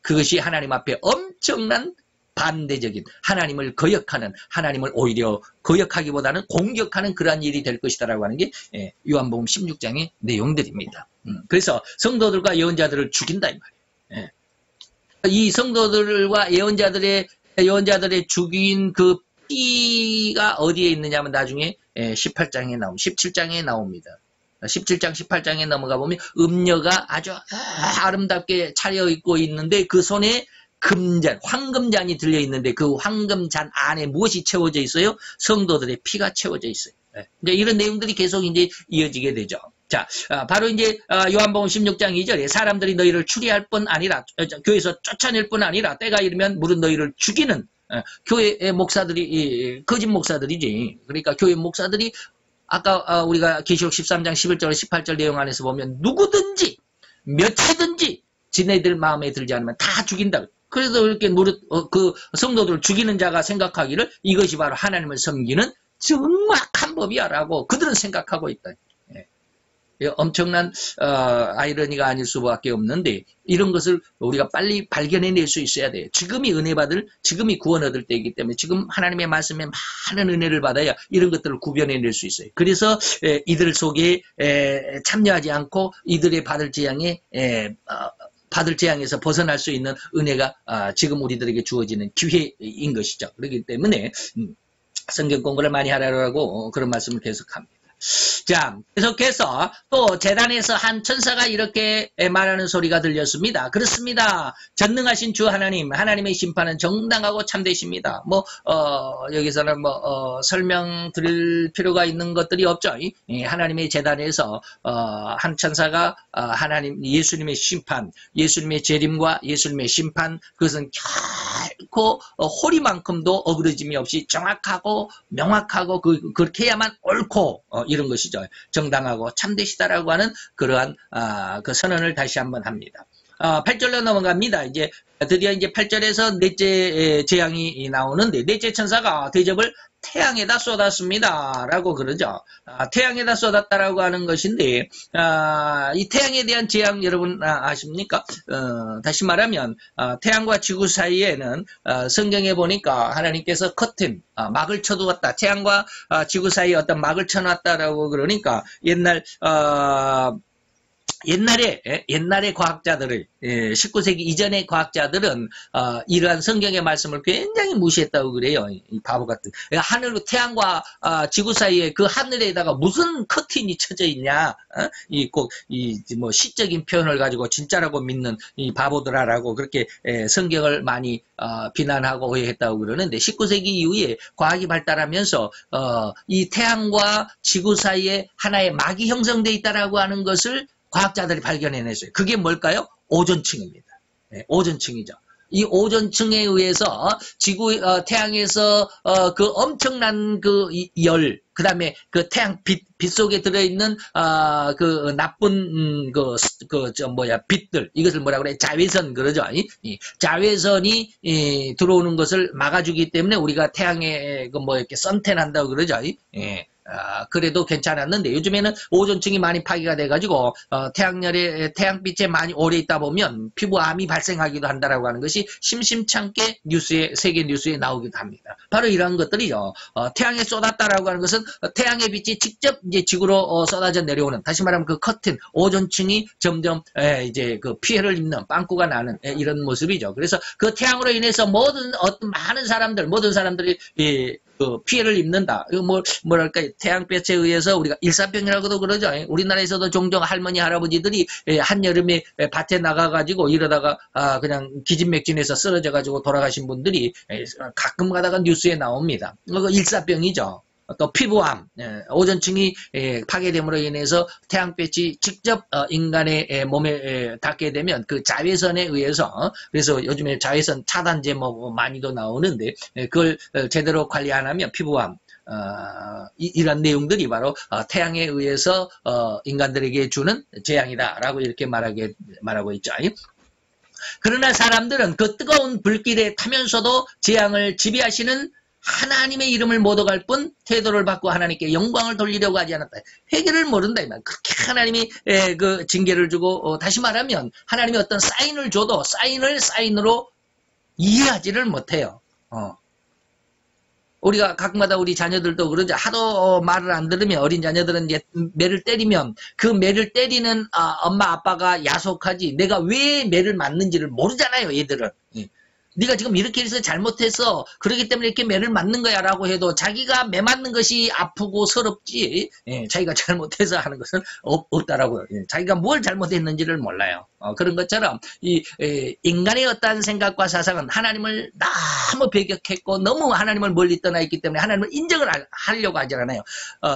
그것이 하나님 앞에 엄청난 반대적인, 하나님을 거역하는, 하나님을 오히려 거역하기보다는 공격하는 그러한 일이 될 것이다라고 하는 게 요한복음 16장의 내용들입니다. 그래서 성도들과 예언자들을 죽인다 이 말이에요. 이 성도들과 예언자들의 죽인 그 피가 어디에 있느냐면 나중에 17장에 나옵니다. 17장, 18장에 넘어가 보면 음녀가 아주 아름답게 차려입고 있는데 그 손에 황금잔이 들려있는데 그 황금잔 안에 무엇이 채워져 있어요? 성도들의 피가 채워져 있어요. 이제 이런 내용들이 계속 이제 이어지게 되죠. 자, 바로 이제 요한복음 16장 2절에 사람들이 너희를 추리할 뿐 아니라 교회에서 쫓아낼 뿐 아니라 때가 이르면 물은 너희를 죽이는 교회의 목사들이 거짓 목사들이지. 그러니까 교회 목사들이 아까 우리가 계시록 13장 11절 18절 내용 안에서 보면 누구든지 몇이든지 지네들 마음에 들지 않으면 다 죽인다. 그래서 이렇게 그 성도들을 죽이는 자가 생각하기를 이것이 바로 하나님을 섬기는 정확한 법이야 라고 그들은 생각하고 있다. 엄청난 아이러니가 아닐 수밖에 없는데 이런 것을 우리가 빨리 발견해낼 수 있어야 돼요. 지금이 지금이 구원 얻을 때이기 때문에 지금 하나님의 말씀에 많은 은혜를 받아야 이런 것들을 구별해낼 수 있어요. 그래서 이들 속에 참여하지 않고 이들의 받을 재앙에서 벗어날 수 있는 은혜가 지금 우리들에게 주어지는 기회인 것이죠. 그렇기 때문에 성경 공부를 많이 하라고 그런 말씀을 계속합니다. 자, 계속해서 또 제단에서 한 천사가 이렇게 말하는 소리가 들렸습니다. 그렇습니다. 전능하신 주 하나님의 심판은 정당하고 참되십니다. 여기서는 설명드릴 필요가 있는 것들이 없죠. 하나님의 제단에서 한 천사가 예수님의 심판, 예수님의 재림과 예수님의 심판, 그것은 결코 호리만큼도 어그러짐이 없이 정확하고 명확하고 그렇게 해야만 옳고 이런 것이죠. 정당하고 참되시다라고 하는 그러한 그 선언을 다시 한번 합니다. 8절로 넘어갑니다. 이제 드디어 이제 8절에서 넷째 재앙이 나오는데 넷째 천사가 대접을 태양에다 쏟았습니다. 라고 그러죠. 태양에다 쏟았다라고 하는 것인데, 이 태양에 대한 재앙 여러분 아십니까? 다시 말하면, 태양과 지구 사이에는, 성경에 보니까 하나님께서 커튼, 막을 쳐두었다. 태양과 지구 사이에 어떤 막을 쳐놨다라고 그러니까, 옛날에 과학자들을 19세기 이전의 과학자들은 이러한 성경의 말씀을 굉장히 무시했다고 그래요. 이 바보 같은. 하늘 태양과 지구 사이에 그 하늘에다가 무슨 커튼이 쳐져 있냐? 뭐 시적인 표현을 가지고 진짜라고 믿는 이 바보들아라고 그렇게 성경을 많이 비난하고 오해했다고 그러는데 19세기 이후에 과학이 발달하면서 이 태양과 지구 사이에 하나의 막이 형성돼 있다라고 하는 것을 과학자들이 발견해냈어요. 그게 뭘까요? 오존층입니다. 네, 오존층이죠. 이 오존층에 의해서 태양에서 그 엄청난 그 열, 그 다음에 그 태양 빛 속에 들어있는 그 나쁜 빛들, 이것을 뭐라 그래? 자외선 그러죠. 이 자외선이 들어오는 것을 막아주기 때문에 우리가 태양에 이렇게 선탠 한다고 그러죠. 그래도 괜찮았는데 요즘에는 오존층이 많이 파괴가 돼가지고 태양빛에 많이 오래 있다 보면 피부암이 발생하기도 한다라고 하는 것이 심심찮게 세계 뉴스에 나오기도 합니다. 바로 이러한 것들이요. 태양에 쏟았다라고 하는 것은 태양의 빛이 직접 이제 지구로 쏟아져 내려오는, 다시 말하면 그 커튼 오존층이 점점 이제 그 피해를 입는 빵꾸가 나는 이런 모습이죠. 그래서 그 태양으로 인해서 모든 사람들이 그 피해를 입는다. 이거 뭐랄까 태양빛에 의해서 우리가 일사병이라고도 그러죠. 우리나라에서도 종종 할머니 할아버지들이 한여름에 밭에 나가가지고 이러다가 그냥 기진맥진해서 쓰러져가지고 돌아가신 분들이 가끔 가다가 뉴스에 나옵니다. 그거 일사병이죠. 또 피부암, 오존층이 파괴됨으로 인해서 태양빛이 직접 인간의 몸에 닿게 되면 그 자외선에 의해서, 그래서 요즘에 자외선 차단제 많이도 나오는데 그걸 제대로 관리 안 하면 피부암, 이런 내용들이 바로 태양에 의해서 인간들에게 주는 재앙이다라고 이렇게 말하고 있죠. 그러나 사람들은 그 뜨거운 불길에 타면서도 재앙을 지배하시는 하나님의 이름을 못 어갈 뿐 태도를 바꾸어 하나님께 영광을 돌리려고 하지 않았다. 회개를 모른다. 그렇게 하나님이 그 징계를 주고 다시 말하면 하나님이 어떤 사인을 줘도 사인으로 이해하지를 못해요. 우리가 가끔마다 우리 자녀들도 그러죠. 하도 말을 안 들으면 어린 자녀들은 이제 매를 때리면 그 매를 때리는 엄마 아빠가 야속하지 내가 왜 매를 맞는지를 모르잖아요. 얘들은. 네가 지금 이렇게 해서 잘못했어. 그렇기 때문에 이렇게 매를 맞는 거야 라고 해도 자기가 매 맞는 것이 아프고 서럽지 자기가 잘못해서 하는 것은 없다라고요. 자기가 뭘 잘못했는지를 몰라요. 그런 것처럼 인간의 어떠한 생각과 사상은 하나님을 너무 배격했고 너무 하나님을 멀리 떠나 있기 때문에 하나님을 인정을 하려고 하지 않아요.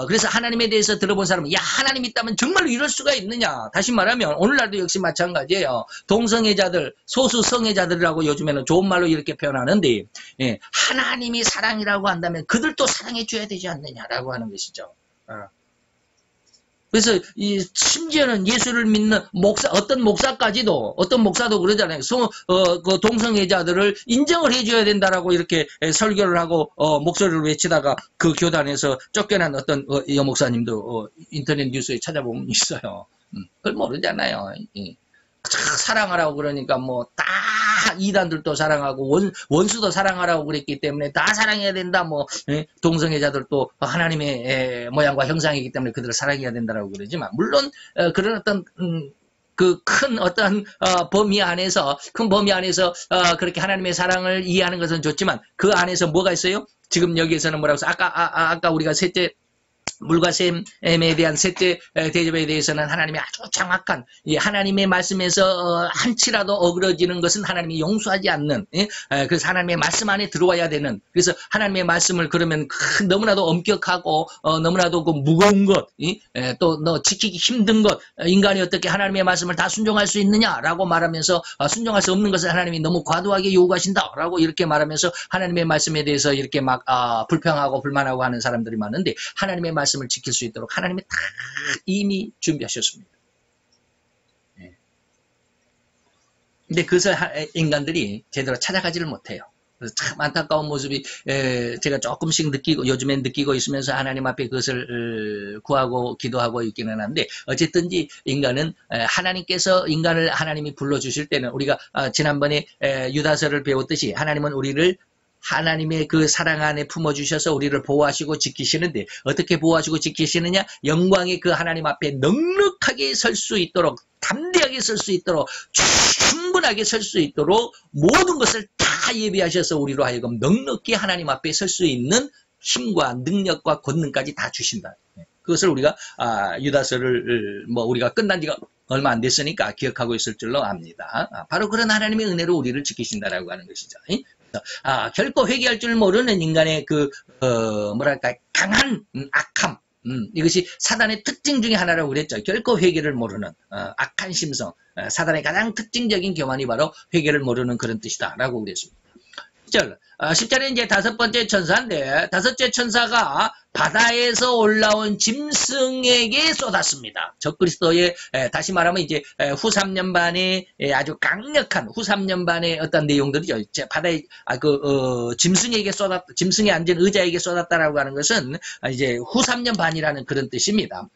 그래서 하나님에 대해서 들어본 사람은 야 하나님 있다면 정말로 이럴 수가 있느냐. 다시 말하면 오늘날도 역시 마찬가지예요. 동성애자들 소수 성애자들이라고 요즘에는 좋은 말로 이렇게 표현하는데 하나님이 사랑이라고 한다면 그들도 사랑해 줘야 되지 않느냐라고 하는 것이죠. 그래서 심지어는 예수를 믿는 어떤 목사도 그러잖아요. 그 동성애자들을 인정을 해줘야 된다라고 이렇게 설교를 하고 목소리를 외치다가 그 교단에서 쫓겨난 어떤 여목사님도 인터넷 뉴스에 찾아보면 있어요. 그걸 모르잖아요. 사랑하라고 그러니까 다 이단들도 사랑하고 원수도 사랑하라고 그랬기 때문에 다 사랑해야 된다. 동성애자들도 하나님의 모양과 형상이기 때문에 그들을 사랑해야 된다라고 그러지만 물론 그런 어떤 그 큰 어떤 큰 범위 안에서 그렇게 하나님의 사랑을 이해하는 것은 좋지만 그 안에서 뭐가 있어요? 지금 여기에서는 뭐라고 해서 아까 우리가 물과 샘에 대한 셋째 대접에 대해서는 하나님의 아주 정확한 하나님의 말씀에서 한치라도 어그러지는 것은 하나님이 용서하지 않는 그래서 하나님의 말씀 안에 들어와야 되는 그래서 하나님의 말씀을 그러면 너무나도 엄격하고 너무나도 그 무거운 것 또 지키기 힘든 것 인간이 어떻게 하나님의 말씀을 다 순종할 수 있느냐라고 말하면서 순종할 수 없는 것을 하나님이 너무 과도하게 요구하신다라고 이렇게 말하면서 하나님의 말씀에 대해서 이렇게 막 불평하고 불만하고 하는 사람들이 많은데 하나님의 말씀을 지킬 수 있도록 하나님이 다 이미 준비하셨습니다. 근데 그것을 인간들이 제대로 찾아가지를 못해요. 그래서 참 안타까운 모습이 제가 조금씩 느끼고 요즘엔 느끼고 있으면서 하나님 앞에 그것을 구하고 기도하고 있기는 한데 어쨌든지 인간은 하나님께서 인간을 하나님이 불러주실 때는 우리가 지난번에 유다서를 배웠듯이 하나님은 우리를 하나님의 그 사랑 안에 품어주셔서 우리를 보호하시고 지키시는데 어떻게 보호하시고 지키시느냐? 영광의 그 하나님 앞에 넉넉하게 설 수 있도록 담대하게 설 수 있도록 충분하게 설 수 있도록 모든 것을 다 예비하셔서 우리로 하여금 넉넉히 하나님 앞에 설 수 있는 힘과 능력과 권능까지 다 주신다. 그것을 우리가 유다서를 뭐 우리가 끝난 지가 얼마 안 됐으니까 기억하고 있을 줄로 압니다. 바로 그런 하나님의 은혜로 우리를 지키신다라고 하는 것이죠. 결코 회개할 줄 모르는 인간의 그 뭐랄까 강한 악함, 이것이 사단의 특징 중에 하나라고 그랬죠. 결코 회개를 모르는 악한 심성, 사단의 가장 특징적인 교만이 바로 회개를 모르는 그런 뜻이다라고 그랬습니다. 10절에 이제 다섯 번째 천사인데 다섯째 천사가 바다에서 올라온 짐승에게 쏟았습니다. 적그리스도의 다시 말하면 이제 후 3년 반의 아주 강력한 후 3년 반의 어떤 내용들이죠. 바다에 짐승에게 짐승에 앉은 의자에게 쏟았다라고 하는 것은 이제 후 3년 반이라는 그런 뜻입니다.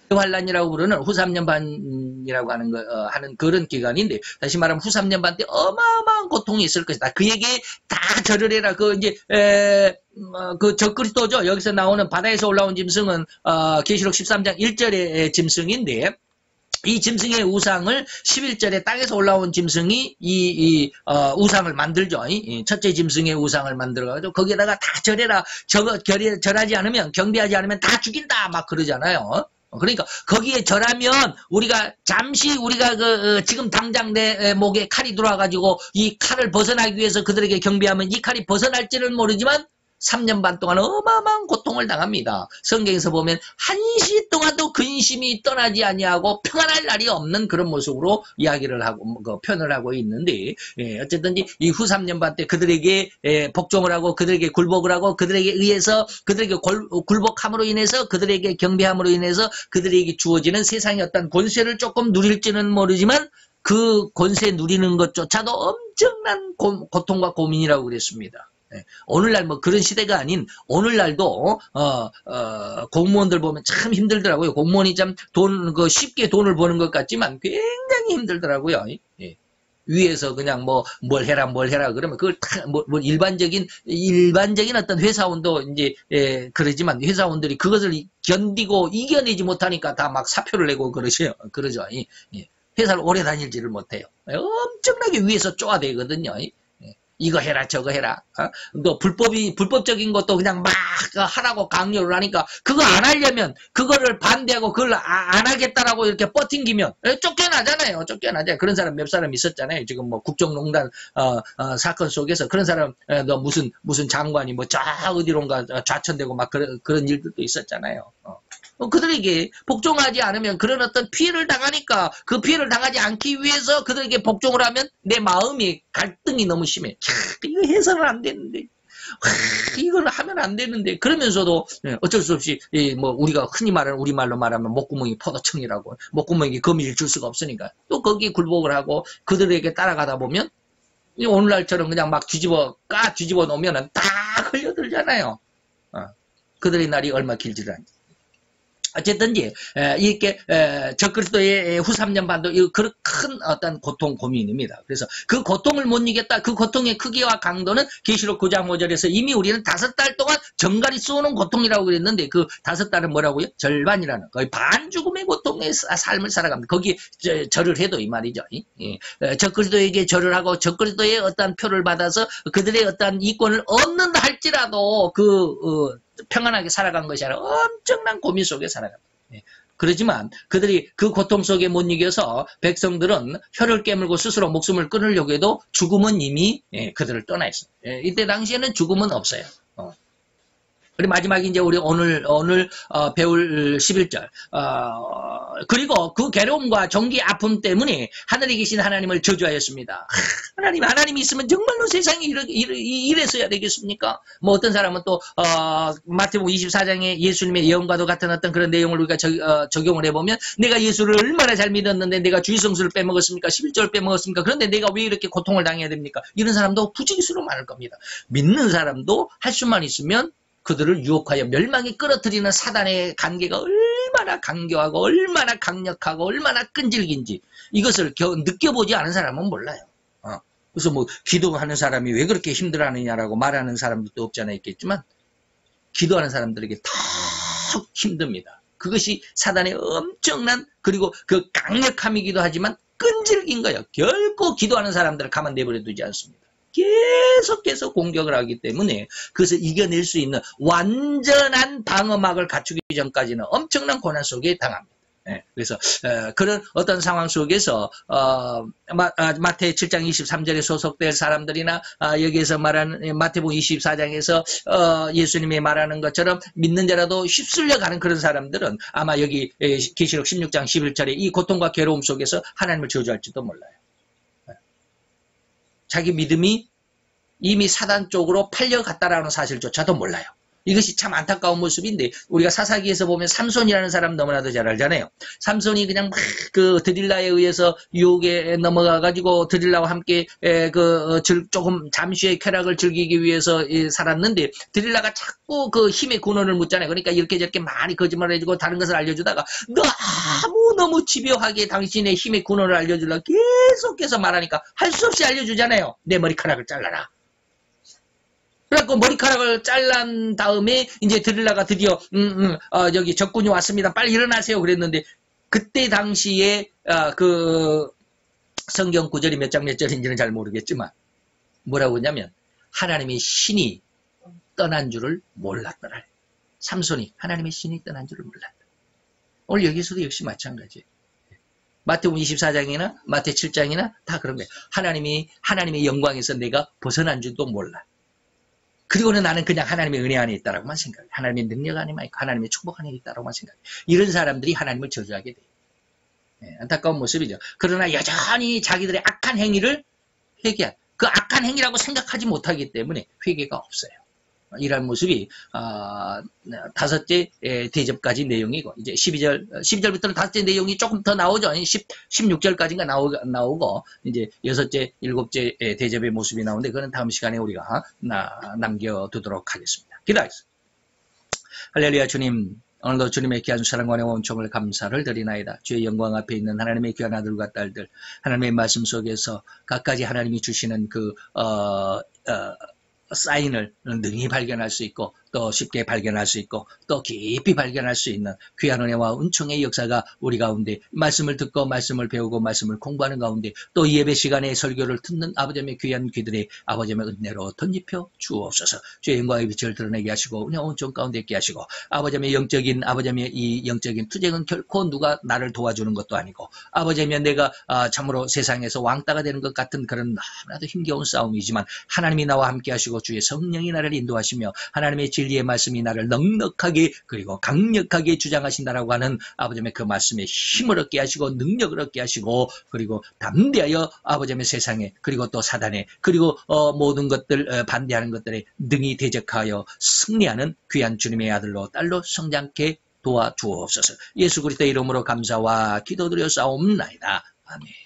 환란이라고 부르는 후 3년 반이라고 하는 하는 그런 기간인데 다시 말하면 후 3년 반 때 어마어마한 고통이 있을 것이다. 그에게 다 절을 해라. 그 적그리스도죠. 여기서 나오는 바다에서 올라온 짐승은 계시록 13장 1절의 짐승인데 이 짐승의 우상을 11절에 땅에서 올라온 짐승이 이 우상을 만들죠. 첫째 짐승의 우상을 만들어가지고 거기에다가 다 절해라. 절하지 않으면 경배하지 않으면 다 죽인다. 막 그러잖아요. 그러니까 거기에 절하면 우리가 잠시 우리가 지금 당장 내 목에 칼이 들어와가지고 이 칼을 벗어나기 위해서 그들에게 경배하면 이 칼이 벗어날지는 모르지만 3년 반 동안 어마어마한 고통을 당합니다. 성경에서 보면 한시 동안도 근심이 떠나지 아니하고 평안할 날이 없는 그런 모습으로 이야기를 하고 표현을 하고 있는데 어쨌든지 이 후 3년 반 때 그들에게 복종을 하고 그들에게 굴복을 하고 그들에게 의해서 그들에게 굴복함으로 인해서 그들에게 경배함으로 인해서 그들에게 주어지는 세상의 어떤 권세를 조금 누릴지는 모르지만 그 권세 누리는 것조차도 엄청난 고통과 고민이라고 그랬습니다. 오늘날 뭐 그런 시대가 아닌 오늘날도 공무원들 보면 참 힘들더라고요. 공무원이 참 쉽게 돈을 버는 것 같지만 굉장히 힘들더라고요. 위에서 그냥 뭘 해라 그러면 그걸 다 뭐 일반적인 어떤 회사원도 이제 그러지만 회사원들이 그것을 견디고 이겨내지 못하니까 다 막 사표를 내고 그러죠. 회사를 오래 다닐지를 못해요. 엄청나게 위에서 쪼아대거든요. 이거 해라 저거 해라. 또 불법적인 것도 그냥 막 하라고 강요를 하니까 그거 안 하려면 그거를 반대하고 그걸 안 하겠다라고 이렇게 뻗팅기면 쫓겨나잖아요. 그런 사람 몇 사람 있었잖아요. 지금 뭐 국정농단 사건 속에서 그런 사람 너 무슨 장관이 뭐 저 어디론가 좌천되고 막 그런 일들도 있었잖아요. 그들에게 복종하지 않으면 그런 어떤 피해를 당하니까 그 피해를 당하지 않기 위해서 그들에게 복종을 하면 내 마음이 갈등이 너무 심해. 이거 해서는 안 되는데. 이걸 하면 안 되는데. 그러면서도 어쩔 수 없이 뭐 우리가 흔히 말하는 우리말로 말하면 목구멍이 포도청이라고 목구멍이 거미를 줄 수가 없으니까 또 거기에 굴복을 하고 그들에게 따라가다 보면 오늘날처럼 그냥 막 뒤집어 놓으면은 다 걸려들잖아요. 그들의 날이 얼마 길지를 않지. 어쨌든지 이렇게 적그리스도의 후 3년 반도 큰 어떤 고통 고민입니다. 그래서 그 고통을 못 이겼다. 그 고통의 크기와 강도는 계시록 9장 5절에서 이미 우리는 5달 동안 정갈이 쏘는 고통이라고 그랬는데 그 5달은 뭐라고요? 절반이라는 거의 반죽음의 고통의 삶을 살아갑니다. 거기에 절을 해도 이 말이죠. 적그리스도에게 절을 하고 적그리스도의 어떤 표를 받아서 그들의 어떤 이권을 얻는다 할지라도 평안하게 살아간 것이 아니라 엄청난 고민 속에 살아갑니다. 그러지만 그들이 그 고통 속에 못 이겨서 백성들은 혀를 깨물고 스스로 목숨을 끊으려고 해도 죽음은 이미 그들을 떠나 있어요. 이때 당시에는 죽음은 없어요. 그리고 마지막에 이제 우리 오늘 배울 11절. 그리고 그 괴로움과 종기 아픔 때문에 하늘에 계신 하나님을 저주하였습니다. 하나님이 있으면 정말로 세상이 이랬어야 되겠습니까? 뭐 어떤 사람은 또 마태복음 24장에 예수님의 예언과도 같은 어떤 그런 내용을 우리가 적용을 해보면, 내가 예수를 얼마나 잘 믿었는데 내가 주의 성수를 빼먹었습니까? 11절을 빼먹었습니까? 그런데 내가 왜 이렇게 고통을 당해야 됩니까? 이런 사람도 부지기수로 많을 겁니다. 믿는 사람도 할 수만 있으면 그들을 유혹하여 멸망에 끌어들이는 사단의 관계가 얼마나 강교하고 얼마나 강력하고 얼마나 끈질긴지 이것을 느껴보지 않은 사람은 몰라요. 그래서 뭐 기도하는 사람이 왜 그렇게 힘들어하느냐라고 말하는 사람들도 없잖아 있겠지만, 기도하는 사람들에게 더 힘듭니다. 그것이 사단의 엄청난, 그리고 그 강력함이기도 하지만 끈질긴 거예요. 결코 기도하는 사람들을 가만 내버려 두지 않습니다. 계속해서 공격을 하기 때문에 그것을 이겨낼 수 있는 완전한 방어막을 갖추기 전까지는 엄청난 고난 속에 당합니다. 그래서 그런 어떤 상황 속에서 마태 7장 23절에 소속될 사람들이나 여기에서 말하는 마태복음 24장에서 예수님이 말하는 것처럼 믿는 자라도 휩쓸려 가는 그런 사람들은 아마 여기 계시록 16장 11절에 이 고통과 괴로움 속에서 하나님을 저주할지도 몰라요. 자기 믿음이 이미 사단 쪽으로 팔려갔다라는 사실조차도 몰라요. 이것이 참 안타까운 모습인데, 우리가 사사기에서 보면 삼손이라는 사람 너무나도 잘 알잖아요. 삼손이 그냥 막 그 드릴라에 의해서 유혹에 넘어가가지고 드릴라와 함께 조금 잠시의 쾌락을 즐기기 위해서 살았는데, 드릴라가 자꾸 그 힘의 근원을 묻잖아요. 그러니까 이렇게 저렇게 많이 거짓말을 해주고 다른 것을 알려주다가 너무 집요하게 당신의 힘의 근원을 알려주려고 계속해서 말하니까 할 수 없이 알려주잖아요. 내 머리카락을 잘라라. 그래갖고 머리카락을 잘란 다음에 이제 드릴라가 드디어 여기 적군이 왔습니다. 빨리 일어나세요. 그랬는데, 그때 당시에 그 성경 구절이 몇 장 몇 절인지는 잘 모르겠지만 뭐라고 하냐면, 하나님의 신이 떠난 줄을 몰랐더라. 삼손이 하나님의 신이 떠난 줄을 몰랐다. 오늘 여기서도 역시 마찬가지예요. 마태복음 24장이나 마태 7장이나 다 그런 거예요. 하나님의 영광에서 내가 벗어난 줄도 몰라. 그리고는 나는 그냥 하나님의 은혜 안에 있다라고만 생각해. 하나님의 능력 안에만 있고 하나님의 축복 안에 있다라고만 생각해. 이런 사람들이 하나님을 저주하게 돼요. 안타까운 모습이죠. 그러나 여전히 자기들의 악한 행위를 그 악한 행위라고 생각하지 못하기 때문에 회개가 없어요. 이런 모습이 다섯째 대접까지 내용이고, 이제 12절부터는 다섯째 내용이 조금 더 나오죠. 16절까지가 나오고 이제 여섯째, 일곱째 대접의 모습이 나오는데, 그건 다음 시간에 우리가 남겨두도록 하겠습니다. 기도하겠습니다. 할렐루야. 주님, 오늘도 주님의 귀한 사랑과 원총을 감사를 드리나이다. 주의 영광 앞에 있는 하나님의 귀한 아들과 딸들, 하나님의 말씀 속에서 각가지 하나님이 주시는 사인을 능히 발견할 수 있고, 또 쉽게 발견할 수 있고, 또 깊이 발견할 수 있는 귀한 은혜와 은총의 역사가 우리 가운데, 말씀을 듣고 말씀을 배우고 말씀을 공부하는 가운데, 또 예배 시간에 설교를 듣는 아버지의 귀한 귀들의 아버지의 은혜로 덧입혀 주옵소서. 주의 영광의 빛을 드러내게 하시고 은혜와 은총 가운데 있게 하시고, 아버지의 이 영적인 투쟁은 결코 누가 나를 도와주는 것도 아니고, 아버지의 내가 참으로 세상에서 왕따가 되는 것 같은 그런 너무나도 힘겨운 싸움이지만, 하나님이 나와 함께 하시고 주의 성령이 나를 인도하시며 하나님의 진리의 말씀이 나를 넉넉하게 그리고 강력하게 주장하신다라고 하는 아버지의 그 말씀에 힘을 얻게 하시고 능력을 얻게 하시고, 그리고 담대하여 아버지의 세상에, 그리고 또 사단에, 그리고 모든 것들 반대하는 것들에 능히 대적하여 승리하는 귀한 주님의 아들로 딸로 성장케 도와주옵소서. 예수 그리스도의 이름으로 감사와 기도드려 싸움나이다. 아멘.